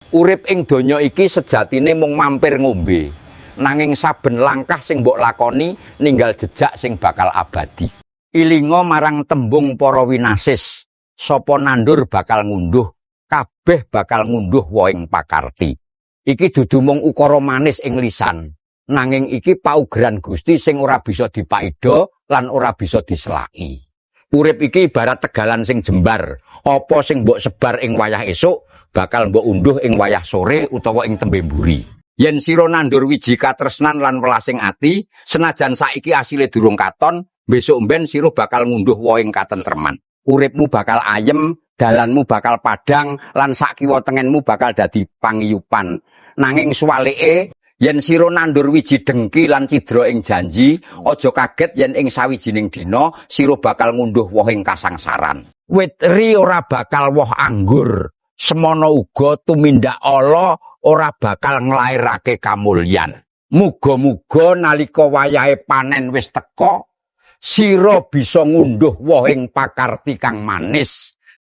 Urip ing donya iki sejatine mung mampir ngombe, nanging saben langkah sing mbok lakoni ninggal jejak sing bakal abadi. Ilinga marang tembung para winasis, sapa nandur bakal ngunduh, kabeh bakal ngunduh wohing pakarti. Iki dudu mung ukara manis ing lisan, nanging iki paugeran Gusti sing ora bisa dipaida lan ora bisa diselaki. Urip iki ibarat tegalan sing jembar, apa sing mbok sebar ing wayah esuk bakal mbok unduh ing wayah sore utawa ing tembe mburi. Yen sira nandur wiji katresnan lan welasing ati, senajan saiki asile durung katon, besok mben sira bakal ngunduh wohing katentreman. Uripmu bakal ayem, dalanmu bakal padhang, lan sak kiwa tengenmu bakal dadi pangiyupan. Nanging suwalike, yen sira nandur wiji dengki lan cidra ing janji, aja kaget yen ing sawijining dina sira bakal ngunduh wohing kasangsaran. Wit eri ora bakal woh anggur, semono uga tumindak ala ora bakal nglairake kamulyan. Muga-muga nalika wayahe panen wis teka, sira bisa ngunduh wohing pakarti kang manis.